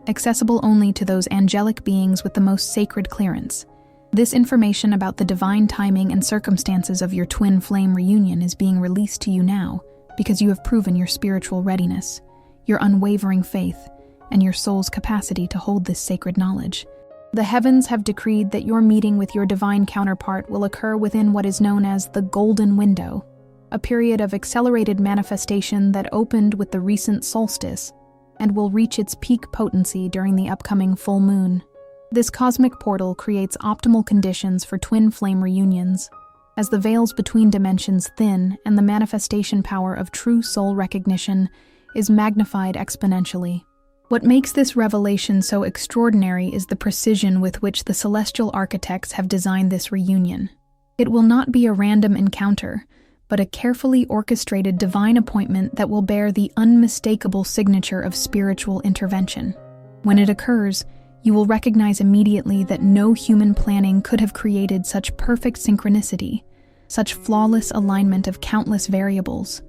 accessible only to those angelic beings with the most sacred clearance. This information about the divine timing and circumstances of your twin flame reunion is being released to you now because you have proven your spiritual readiness, your unwavering faith, and your soul's capacity to hold this sacred knowledge. The heavens have decreed that your meeting with your divine counterpart will occur within what is known as the Golden Window, a period of accelerated manifestation that opened with the recent solstice and will reach its peak potency during the upcoming full moon. This cosmic portal creates optimal conditions for twin flame reunions, as the veils between dimensions thin and the manifestation power of true soul recognition is magnified exponentially. What makes this revelation so extraordinary is the precision with which the celestial architects have designed this reunion. It will not be a random encounter, but a carefully orchestrated divine appointment that will bear the unmistakable signature of spiritual intervention. When it occurs, you will recognize immediately that no human planning could have created such perfect synchronicity, such flawless alignment of countless variables.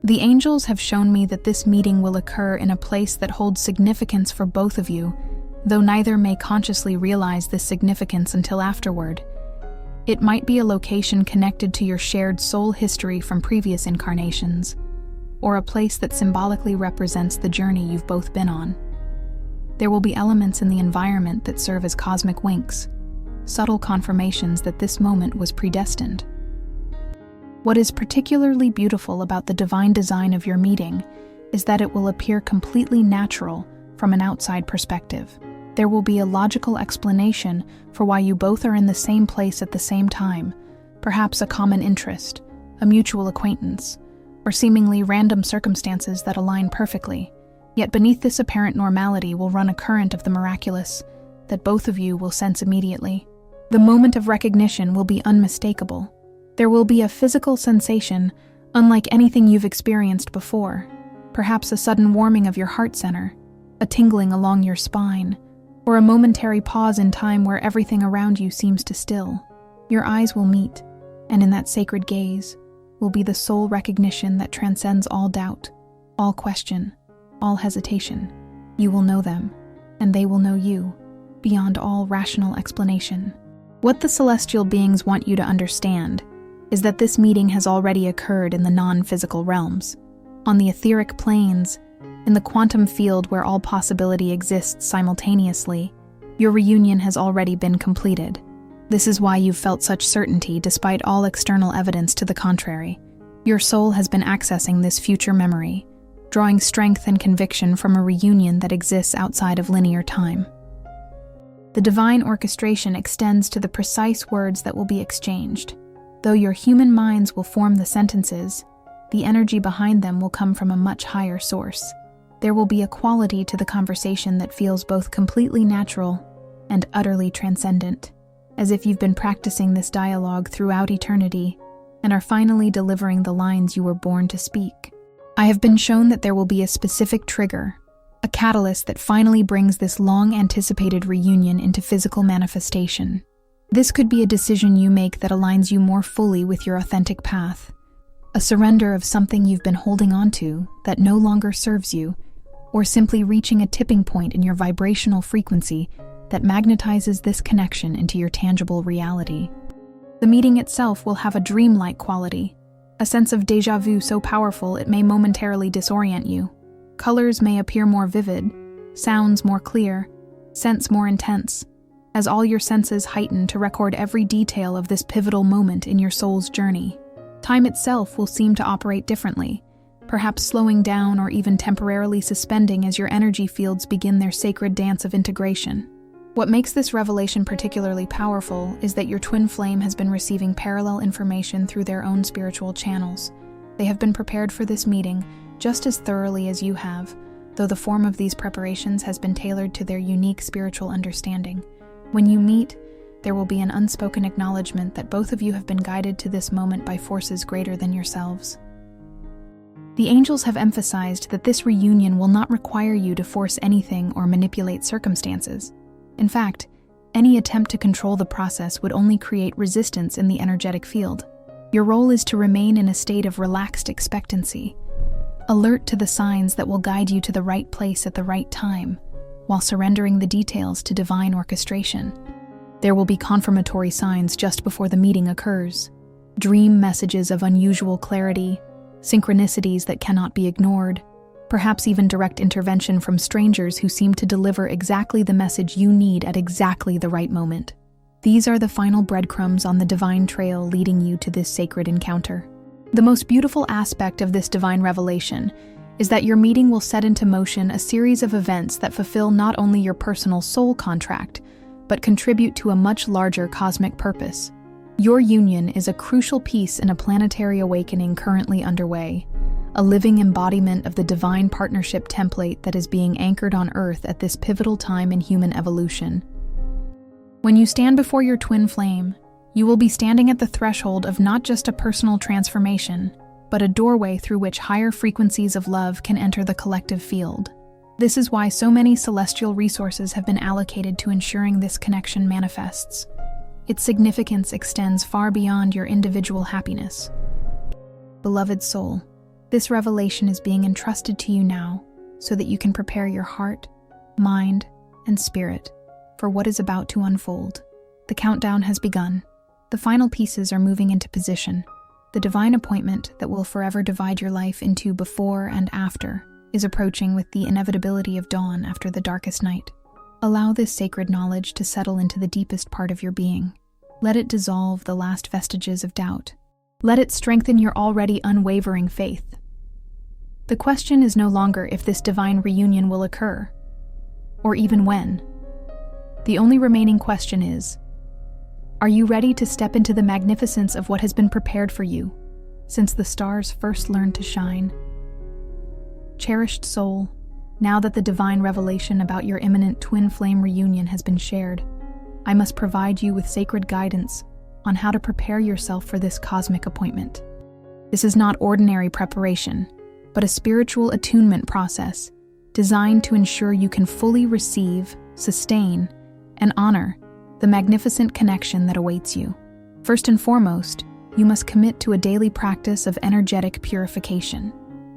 The angels have shown me that this meeting will occur in a place that holds significance for both of you, though neither may consciously realize this significance until afterward. It might be a location connected to your shared soul history from previous incarnations, or a place that symbolically represents the journey you've both been on. There will be elements in the environment that serve as cosmic winks, subtle confirmations that this moment was predestined. What is particularly beautiful about the divine design of your meeting is that it will appear completely natural from an outside perspective. There will be a logical explanation for why you both are in the same place at the same time, perhaps a common interest, a mutual acquaintance, or seemingly random circumstances that align perfectly. Yet beneath this apparent normality will run a current of the miraculous that both of you will sense immediately. The moment of recognition will be unmistakable. There will be a physical sensation unlike anything you've experienced before, perhaps a sudden warming of your heart center, a tingling along your spine, or a momentary pause in time where everything around you seems to still. Your eyes will meet, and in that sacred gaze will be the soul recognition that transcends all doubt, all question, all hesitation. You will know them, and they will know you, beyond all rational explanation. What the celestial beings want you to understand is that this meeting has already occurred in the non-physical realms, on the etheric planes, in the quantum field where all possibility exists simultaneously. Your reunion has already been completed. This is why you've felt such certainty despite all external evidence to the contrary. Your soul has been accessing this future memory, drawing strength and conviction from a reunion that exists outside of linear time. The divine orchestration extends to the precise words that will be exchanged. Though your human minds will form the sentences, the energy behind them will come from a much higher source. There will be a quality to the conversation that feels both completely natural and utterly transcendent, as if you've been practicing this dialogue throughout eternity and are finally delivering the lines you were born to speak. I have been shown that there will be a specific trigger, a catalyst that finally brings this long-anticipated reunion into physical manifestation. This could be a decision you make that aligns you more fully with your authentic path, a surrender of something you've been holding on to that no longer serves you, or simply reaching a tipping point in your vibrational frequency that magnetizes this connection into your tangible reality. The meeting itself will have a dreamlike quality, a sense of déjà vu so powerful it may momentarily disorient you. Colors may appear more vivid, sounds more clear, scents more intense, as all your senses heighten to record every detail of this pivotal moment in your soul's journey. Time itself will seem to operate differently, perhaps slowing down or even temporarily suspending as your energy fields begin their sacred dance of integration. What makes this revelation particularly powerful is that your twin flame has been receiving parallel information through their own spiritual channels. They have been prepared for this meeting just as thoroughly as you have, though the form of these preparations has been tailored to their unique spiritual understanding. When you meet, there will be an unspoken acknowledgement that both of you have been guided to this moment by forces greater than yourselves. The angels have emphasized that this reunion will not require you to force anything or manipulate circumstances. In fact, any attempt to control the process would only create resistance in the energetic field. Your role is to remain in a state of relaxed expectancy, alert to the signs that will guide you to the right place at the right time, while surrendering the details to divine orchestration. There will be confirmatory signs just before the meeting occurs, dream messages of unusual clarity, synchronicities that cannot be ignored, perhaps even direct intervention from strangers who seem to deliver exactly the message you need at exactly the right moment. These are the final breadcrumbs on the divine trail leading you to this sacred encounter. The most beautiful aspect of this divine revelation is that your meeting will set into motion a series of events that fulfill not only your personal soul contract, but contribute to a much larger cosmic purpose. Your union is a crucial piece in a planetary awakening currently underway, a living embodiment of the divine partnership template that is being anchored on Earth at this pivotal time in human evolution. When you stand before your twin flame, you will be standing at the threshold of not just a personal transformation, but a doorway through which higher frequencies of love can enter the collective field. This is why so many celestial resources have been allocated to ensuring this connection manifests. Its significance extends far beyond your individual happiness. Beloved soul, this revelation is being entrusted to you now so that you can prepare your heart, mind, and spirit for what is about to unfold. The countdown has begun. The final pieces are moving into position. The divine appointment that will forever divide your life into before and after is approaching with the inevitability of dawn after the darkest night. Allow this sacred knowledge to settle into the deepest part of your being. Let it dissolve the last vestiges of doubt. Let it strengthen your already unwavering faith. The question is no longer if this divine reunion will occur, or even when. The only remaining question is, are you ready to step into the magnificence of what has been prepared for you since the stars first learned to shine? Cherished soul, now that the divine revelation about your imminent twin flame reunion has been shared, I must provide you with sacred guidance on how to prepare yourself for this cosmic appointment. This is not ordinary preparation, but a spiritual attunement process designed to ensure you can fully receive, sustain, and honor the magnificent connection that awaits you. First and foremost, you must commit to a daily practice of energetic purification.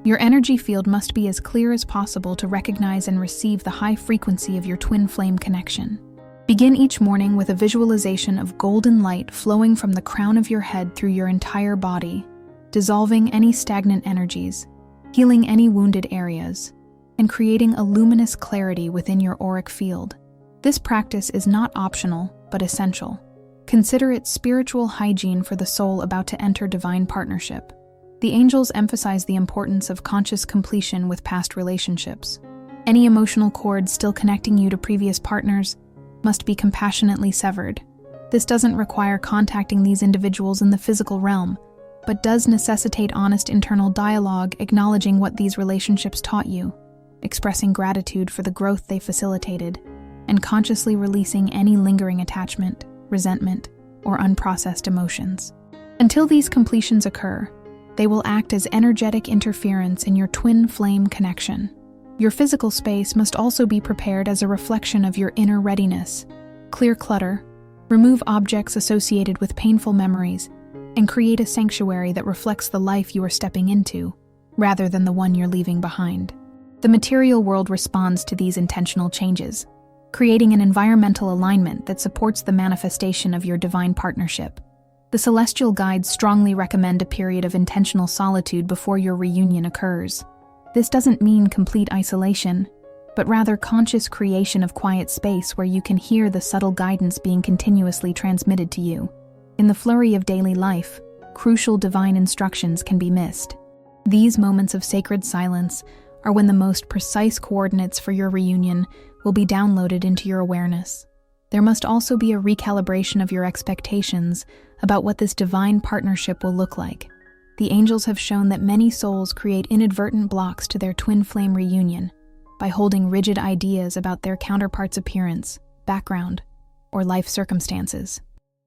Your energy field must be as clear as possible to recognize and receive the high frequency of your twin flame connection. Begin each morning with a visualization of golden light flowing from the crown of your head through your entire body, dissolving any stagnant energies, healing any wounded areas, and creating a luminous clarity within your auric field. This practice is not optional, but essential. Consider it spiritual hygiene for the soul about to enter divine partnership. The angels emphasize the importance of conscious completion with past relationships. Any emotional cords still connecting you to previous partners must be compassionately severed. This doesn't require contacting these individuals in the physical realm, but does necessitate honest internal dialogue acknowledging what these relationships taught you, expressing gratitude for the growth they facilitated, and consciously releasing any lingering attachment, resentment, or unprocessed emotions. Until these completions occur, they will act as energetic interference in your twin flame connection. Your physical space must also be prepared as a reflection of your inner readiness. Clear clutter, remove objects associated with painful memories, and create a sanctuary that reflects the life you are stepping into, rather than the one you're leaving behind. The material world responds to these intentional changes, creating an environmental alignment that supports the manifestation of your divine partnership. The celestial guides strongly recommend a period of intentional solitude before your reunion occurs. This doesn't mean complete isolation, but rather conscious creation of quiet space where you can hear the subtle guidance being continuously transmitted to you. In the flurry of daily life, crucial divine instructions can be missed. These moments of sacred silence are when the most precise coordinates for your reunion will be downloaded into your awareness. There must also be a recalibration of your expectations about what this divine partnership will look like. The angels have shown that many souls create inadvertent blocks to their twin flame reunion, by holding rigid ideas about their counterpart's appearance, background, or life circumstances.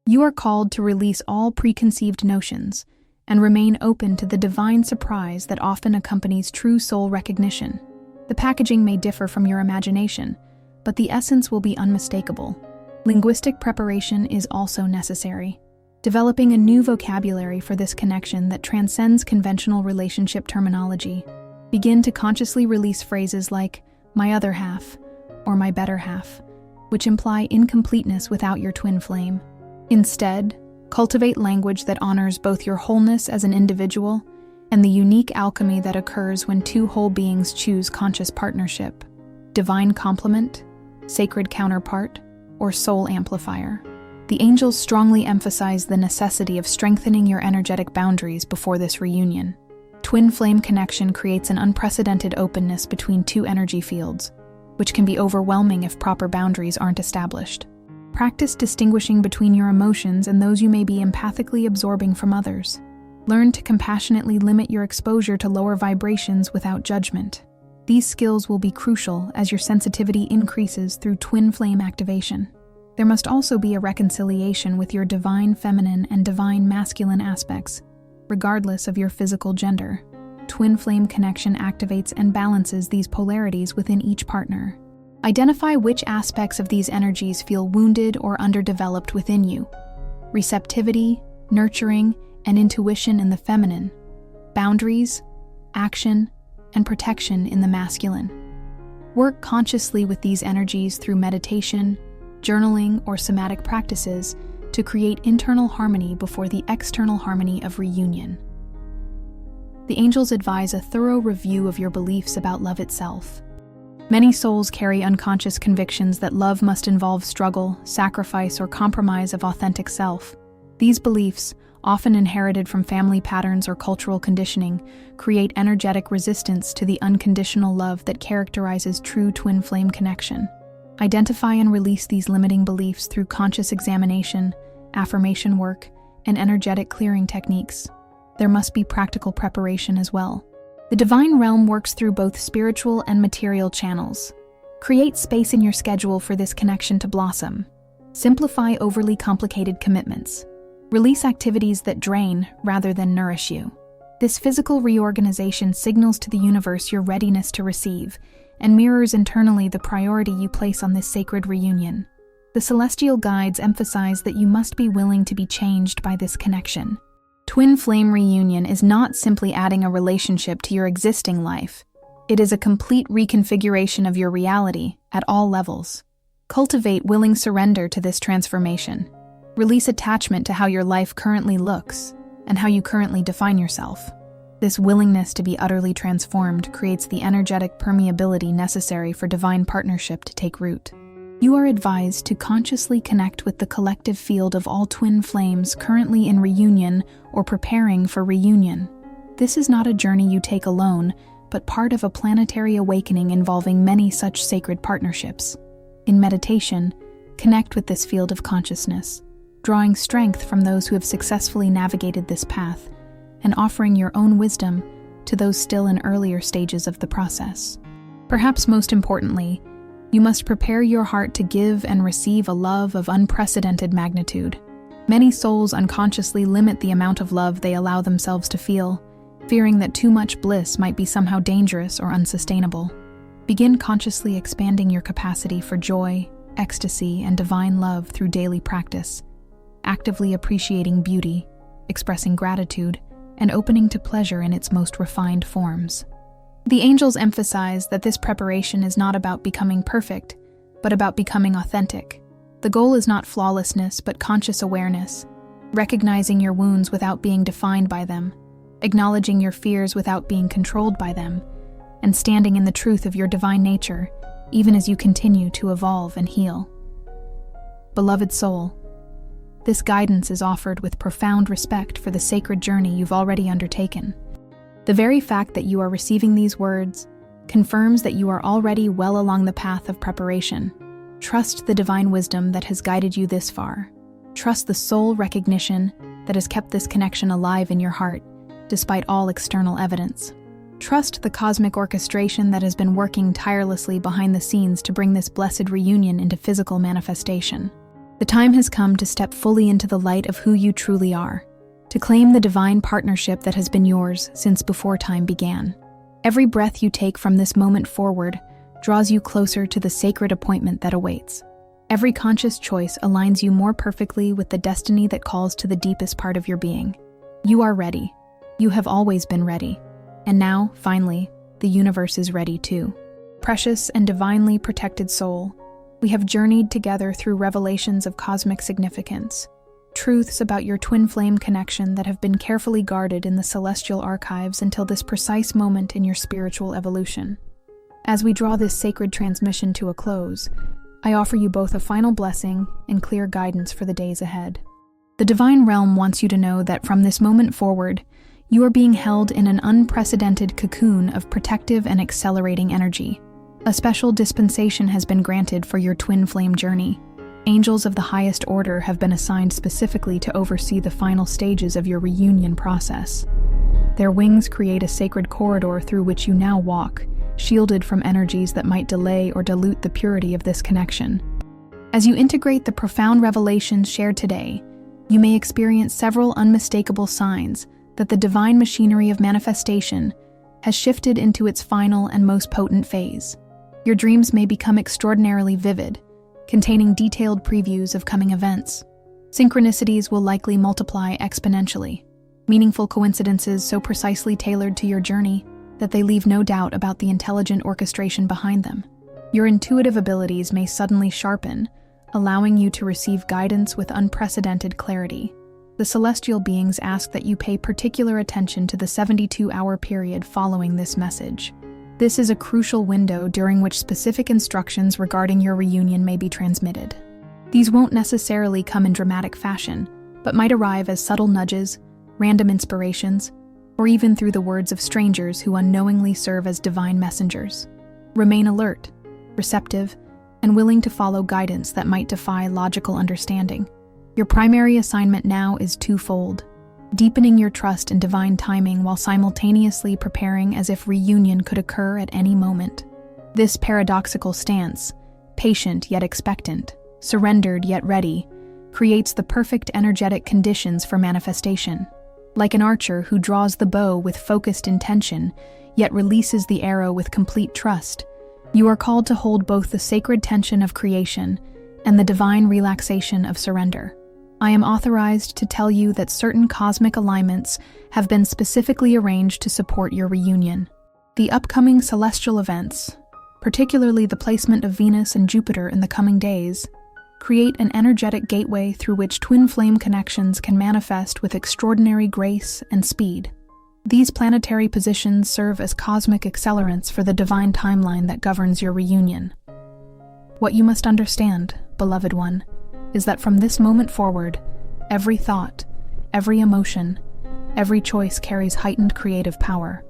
You are called to release all preconceived notions and remain open to the divine surprise that often accompanies true soul recognition. The packaging may differ from your imagination, but the essence will be unmistakable. Linguistic preparation is also necessary. Developing a new vocabulary for this connection that transcends conventional relationship terminology. Begin to consciously release phrases like, "my other half," or "my better half," which imply incompleteness without your twin flame. Instead, cultivate language that honors both your wholeness as an individual and the unique alchemy that occurs when two whole beings choose conscious partnership. Divine complement, sacred counterpart, or soul amplifier. The angels strongly emphasize the necessity of strengthening your energetic boundaries before this reunion. Twin flame connection creates an unprecedented openness between two energy fields, which can be overwhelming if proper boundaries aren't established. Practice distinguishing between your emotions and those you may be empathically absorbing from others. Learn to compassionately limit your exposure to lower vibrations without judgment. These skills will be crucial as your sensitivity increases through twin flame activation. There must also be a reconciliation with your divine feminine and divine masculine aspects, regardless of your physical gender. Twin flame connection activates and balances these polarities within each partner. Identify which aspects of these energies feel wounded or underdeveloped within you. Receptivity, nurturing, and intuition in the feminine. Boundaries, action, and protection in the masculine. Work consciously with these energies through meditation, journaling, or somatic practices to create internal harmony before the external harmony of reunion. The angels advise a thorough review of your beliefs about love itself. Many souls carry unconscious convictions that love must involve struggle, sacrifice, or compromise of authentic self. These beliefs, often inherited from family patterns or cultural conditioning, create energetic resistance to the unconditional love that characterizes true twin flame connection. Identify and release these limiting beliefs through conscious examination, affirmation work, and energetic clearing techniques. There must be practical preparation as well. The divine realm works through both spiritual and material channels. Create space in your schedule for this connection to blossom. Simplify overly complicated commitments. Release activities that drain rather than nourish you. This physical reorganization signals to the universe your readiness to receive and mirrors internally the priority you place on this sacred reunion. The celestial guides emphasize that you must be willing to be changed by this connection. Twin flame reunion is not simply adding a relationship to your existing life. It is a complete reconfiguration of your reality at all levels. Cultivate willing surrender to this transformation. Release attachment to how your life currently looks and how you currently define yourself. This willingness to be utterly transformed creates the energetic permeability necessary for divine partnership to take root. You are advised to consciously connect with the collective field of all twin flames currently in reunion or preparing for reunion. This is not a journey you take alone, but part of a planetary awakening involving many such sacred partnerships. In meditation, connect with this field of consciousness, drawing strength from those who have successfully navigated this path, and offering your own wisdom to those still in earlier stages of the process. Perhaps most importantly, you must prepare your heart to give and receive a love of unprecedented magnitude. Many souls unconsciously limit the amount of love they allow themselves to feel, fearing that too much bliss might be somehow dangerous or unsustainable. Begin consciously expanding your capacity for joy, ecstasy, and divine love through daily practice, actively appreciating beauty, expressing gratitude, and opening to pleasure in its most refined forms. The angels emphasize that this preparation is not about becoming perfect, but about becoming authentic. The goal is not flawlessness, but conscious awareness, recognizing your wounds without being defined by them, acknowledging your fears without being controlled by them, and standing in the truth of your divine nature, even as you continue to evolve and heal. Beloved soul, this guidance is offered with profound respect for the sacred journey you've already undertaken. The very fact that you are receiving these words confirms that you are already well along the path of preparation. Trust the divine wisdom that has guided you this far. Trust the soul recognition that has kept this connection alive in your heart, despite all external evidence. Trust the cosmic orchestration that has been working tirelessly behind the scenes to bring this blessed reunion into physical manifestation. The time has come to step fully into the light of who you truly are, to claim the divine partnership that has been yours since before time began. Every breath you take from this moment forward draws you closer to the sacred appointment that awaits. Every conscious choice aligns you more perfectly with the destiny that calls to the deepest part of your being. You are ready. You have always been ready. And now, finally, the universe is ready too. Precious and divinely protected soul, we have journeyed together through revelations of cosmic significance, truths about your twin flame connection that have been carefully guarded in the celestial archives until this precise moment in your spiritual evolution. As we draw this sacred transmission to a close, I offer you both a final blessing and clear guidance for the days ahead. The divine realm wants you to know that from this moment forward, you are being held in an unprecedented cocoon of protective and accelerating energy. A special dispensation has been granted for your twin flame journey. Angels of the highest order have been assigned specifically to oversee the final stages of your reunion process. Their wings create a sacred corridor through which you now walk, shielded from energies that might delay or dilute the purity of this connection. As you integrate the profound revelations shared today, you may experience several unmistakable signs that the divine machinery of manifestation has shifted into its final and most potent phase. Your dreams may become extraordinarily vivid, containing detailed previews of coming events. Synchronicities will likely multiply exponentially, meaningful coincidences so precisely tailored to your journey that they leave no doubt about the intelligent orchestration behind them. Your intuitive abilities may suddenly sharpen, allowing you to receive guidance with unprecedented clarity. The celestial beings ask that you pay particular attention to the 72-hour period following this message. This is a crucial window during which specific instructions regarding your reunion may be transmitted. These won't necessarily come in dramatic fashion, but might arrive as subtle nudges, random inspirations, or even through the words of strangers who unknowingly serve as divine messengers. Remain alert, receptive, and willing to follow guidance that might defy logical understanding. Your primary assignment now is twofold: deepening your trust in divine timing while simultaneously preparing as if reunion could occur at any moment. This paradoxical stance, patient yet expectant, surrendered yet ready, creates the perfect energetic conditions for manifestation. Like an archer who draws the bow with focused intention, yet releases the arrow with complete trust, you are called to hold both the sacred tension of creation and the divine relaxation of surrender. I am authorized to tell you that certain cosmic alignments have been specifically arranged to support your reunion. The upcoming celestial events, particularly the placement of Venus and Jupiter in the coming days, create an energetic gateway through which twin flame connections can manifest with extraordinary grace and speed. These planetary positions serve as cosmic accelerants for the divine timeline that governs your reunion. What you must understand, beloved one, is that from this moment forward, every thought, every emotion, every choice carries heightened creative power.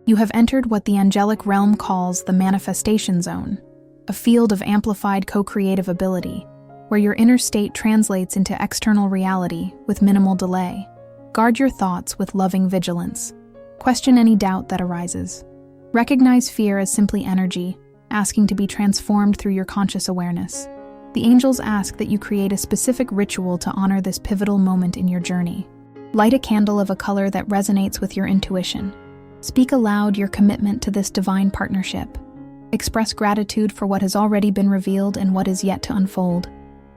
You have entered what the angelic realm calls the manifestation zone, a field of amplified co-creative ability, where your inner state translates into external reality with minimal delay. Guard your thoughts with loving vigilance. Question any doubt that arises. Recognize fear as simply energy, asking to be transformed through your conscious awareness. The angels ask that you create a specific ritual to honor this pivotal moment in your journey. Light a candle of a color that resonates with your intuition. Speak aloud your commitment to this divine partnership. Express gratitude for what has already been revealed and what is yet to unfold.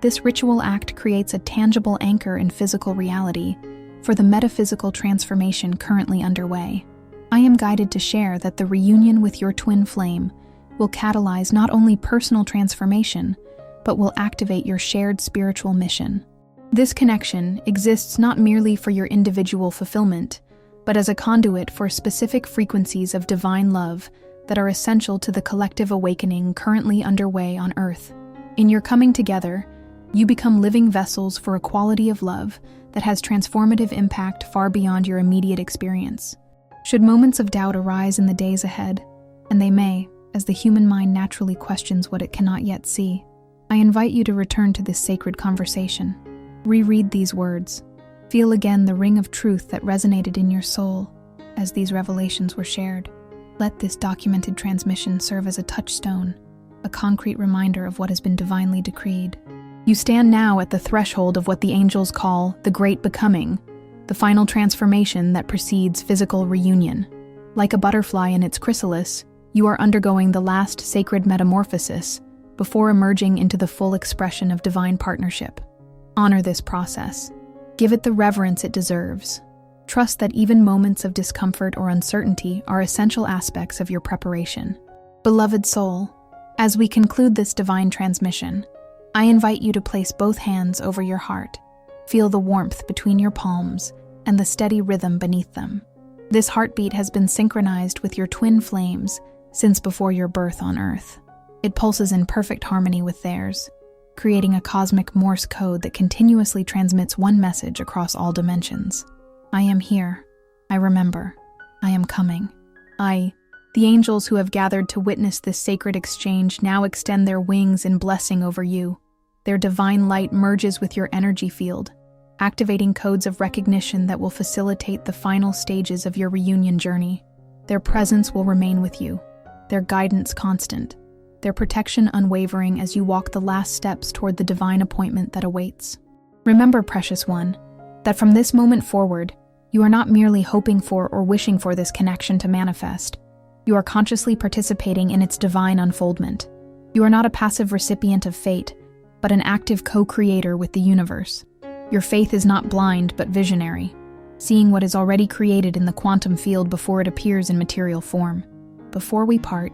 This ritual act creates a tangible anchor in physical reality for the metaphysical transformation currently underway. I am guided to share that the reunion with your twin flame will catalyze not only personal transformation, but will activate your shared spiritual mission. This connection exists not merely for your individual fulfillment, but as a conduit for specific frequencies of divine love that are essential to the collective awakening currently underway on Earth. In your coming together, you become living vessels for a quality of love that has transformative impact far beyond your immediate experience. Should moments of doubt arise in the days ahead, and they may, as the human mind naturally questions what it cannot yet see, I invite you to return to this sacred conversation. Reread these words. Feel again the ring of truth that resonated in your soul as these revelations were shared. Let this documented transmission serve as a touchstone, a concrete reminder of what has been divinely decreed. You stand now at the threshold of what the angels call the Great Becoming, the final transformation that precedes physical reunion. Like a butterfly in its chrysalis, you are undergoing the last sacred metamorphosis before emerging into the full expression of divine partnership. Honor this process. Give it the reverence it deserves. Trust that even moments of discomfort or uncertainty are essential aspects of your preparation. Beloved soul, as we conclude this divine transmission, I invite you to place both hands over your heart. Feel the warmth between your palms and the steady rhythm beneath them. This heartbeat has been synchronized with your twin flames since before your birth on Earth. It pulses in perfect harmony with theirs, creating a cosmic Morse code that continuously transmits one message across all dimensions. I am here. I remember. I am coming. The angels who have gathered to witness this sacred exchange now extend their wings in blessing over you. Their divine light merges with your energy field, activating codes of recognition that will facilitate the final stages of your reunion journey. Their presence will remain with you, their guidance constant, their protection unwavering as you walk the last steps toward the divine appointment that awaits. Remember, precious one, that from this moment forward, you are not merely hoping for or wishing for this connection to manifest. You are consciously participating in its divine unfoldment. You are not a passive recipient of fate, but an active co-creator with the universe. Your faith is not blind, but visionary, seeing what is already created in the quantum field before it appears in material form. Before we part,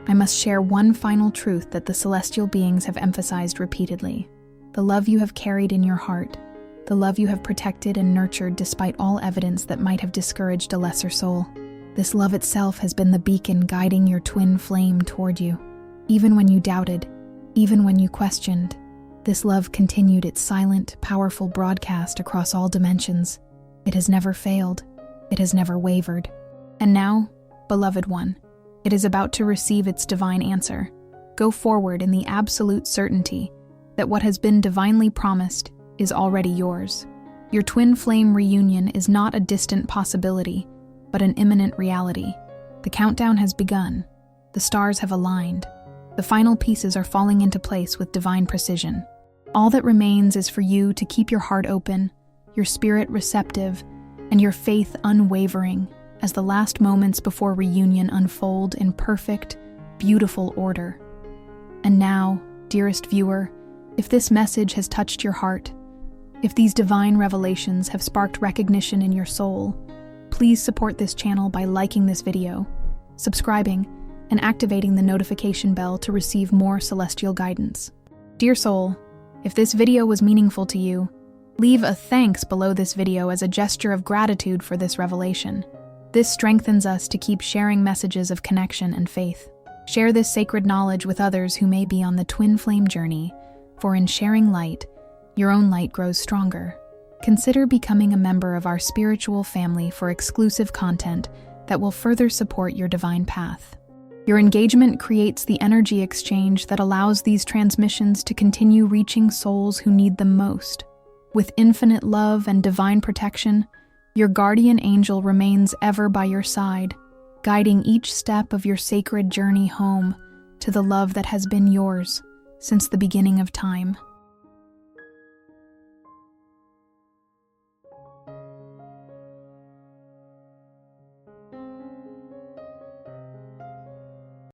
I must share one final truth that the celestial beings have emphasized repeatedly. The love you have carried in your heart, the love you have protected and nurtured despite all evidence that might have discouraged a lesser soul. This love itself has been the beacon guiding your twin flame toward you. Even when you doubted, even when you questioned, this love continued its silent, powerful broadcast across all dimensions. It has never failed. It has never wavered. And now, beloved one, it is about to receive its divine answer. Go forward in the absolute certainty that what has been divinely promised is already yours. Your twin flame reunion is not a distant possibility, but an imminent reality. The countdown has begun. The stars have aligned. The final pieces are falling into place with divine precision. All that remains is for you to keep your heart open, your spirit receptive, and your faith unwavering as the last moments before reunion unfold in perfect, beautiful order. And now, dearest viewer, if this message has touched your heart, if these divine revelations have sparked recognition in your soul, please support this channel by liking this video, subscribing, and activating the notification bell to receive more celestial guidance. Dear soul, if this video was meaningful to you, leave a thanks below this video as a gesture of gratitude for this revelation. This strengthens us to keep sharing messages of connection and faith. Share this sacred knowledge with others who may be on the twin flame journey, for in sharing light, your own light grows stronger. Consider becoming a member of our spiritual family for exclusive content that will further support your divine path. Your engagement creates the energy exchange that allows these transmissions to continue reaching souls who need them most. With infinite love and divine protection, your guardian angel remains ever by your side, guiding each step of your sacred journey home to the love that has been yours since the beginning of time.